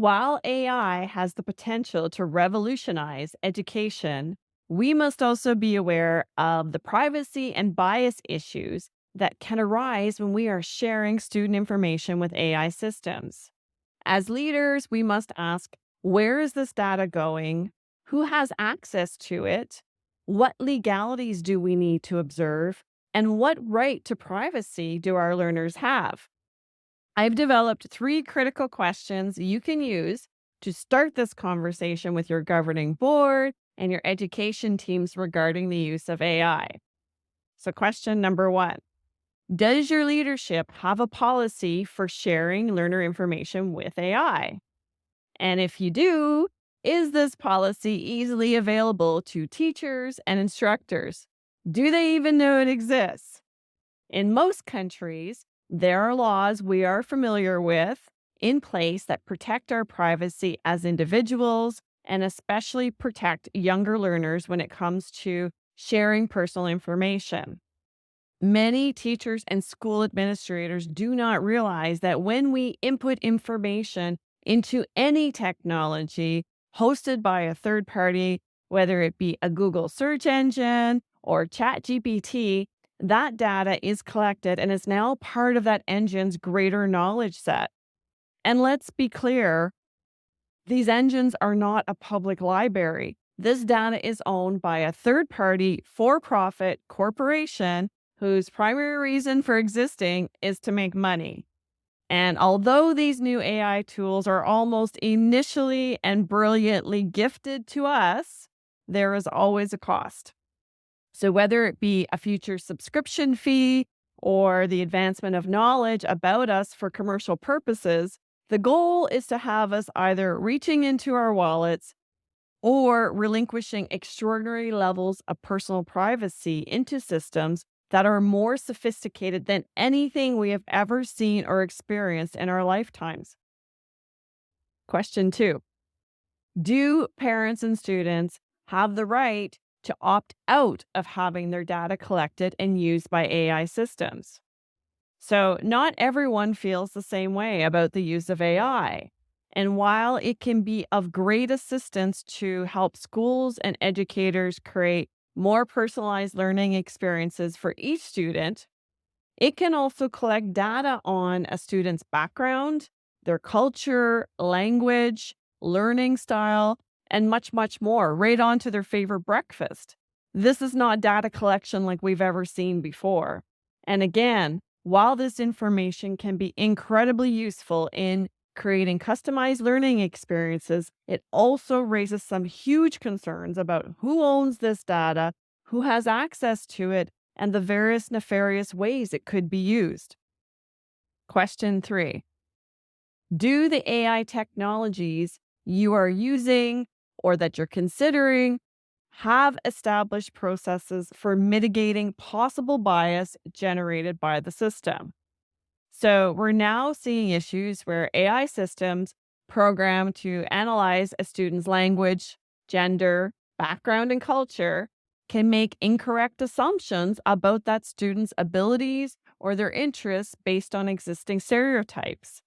while AI has the potential to revolutionize education, we must also be aware of the privacy and bias issues that can arise when we are sharing student information with AI systems. As leaders, we must ask, where is this data going? Who has access to it? What legalities do we need to observe? And what right to privacy do our learners have? I've developed three critical questions you can use to start this conversation with your governing board and your education teams regarding the use of AI. So, question number one: does your leadership have a policy for sharing learner information with AI? And if you do, is this policy easily available to teachers and instructors? Do they even know it exists? In most countries, there are laws we are familiar with in place that protect our privacy as individuals and especially protect younger learners when it comes to sharing personal information. Many teachers and school administrators do not realize that when we input information into any technology hosted by a third party, whether it be a Google search engine or Chat GPT, that data is collected and is now part of that engine's greater knowledge set. And let's be clear, these engines are not a public library. This data is owned by a third party for profit corporation whose primary reason for existing is to make money. And although these new AI tools are almost initially and brilliantly gifted to us, there is always a cost. So, whether it be a future subscription fee or the advancement of knowledge about us for commercial purposes, the goal is to have us either reaching into our wallets or relinquishing extraordinary levels of personal privacy into systems that are more sophisticated than anything we have ever seen or experienced in our lifetimes. Question two: do parents and students have the right to opt out of having their data collected and used by AI systems? So, not everyone feels the same way about the use of AI. And while it can be of great assistance to help schools and educators create more personalized learning experiences for each student, it can also collect data on a student's background, their culture, language, learning style, and much, much more, right on to their favorite breakfast. This is not data collection like we've ever seen before. And again, while this information can be incredibly useful in creating customized learning experiences, it also raises some huge concerns about who owns this data, who has access to it, and the various nefarious ways it could be used. Question three: do the AI technologies you are using or that you're considering have established processes for mitigating possible bias generated by the system? So we're now seeing issues where AI systems programmed to analyze a student's language, gender, background, and culture can make incorrect assumptions about that student's abilities or their interests based on existing stereotypes.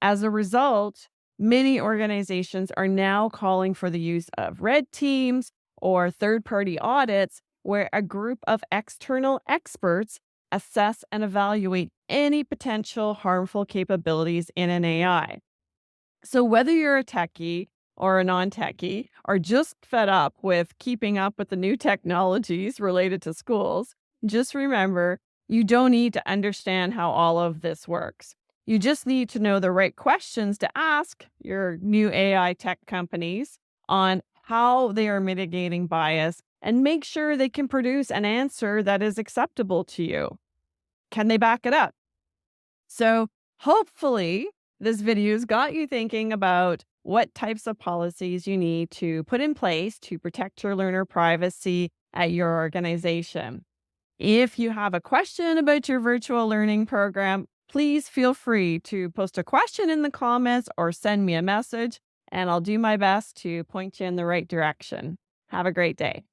As a result, many organizations are now calling for the use of red teams or third party audits where a group of external experts assess and evaluate any potential harmful capabilities in an AI. So, whether you're a techie or a non techie, or just fed up with keeping up with the new technologies related to schools, just remember you don't need to understand how all of this works. You just need to know the right questions to ask your new AI tech companies on how they are mitigating bias and make sure they can produce an answer that is acceptable to you. Can they back it up? So, hopefully, this video's got you thinking about what types of policies you need to put in place to protect your learner privacy at your organization. If you have a question about your virtual learning program, please feel free to post a question in the comments or send me a message, and I'll do my best to point you in the right direction. Have a great day.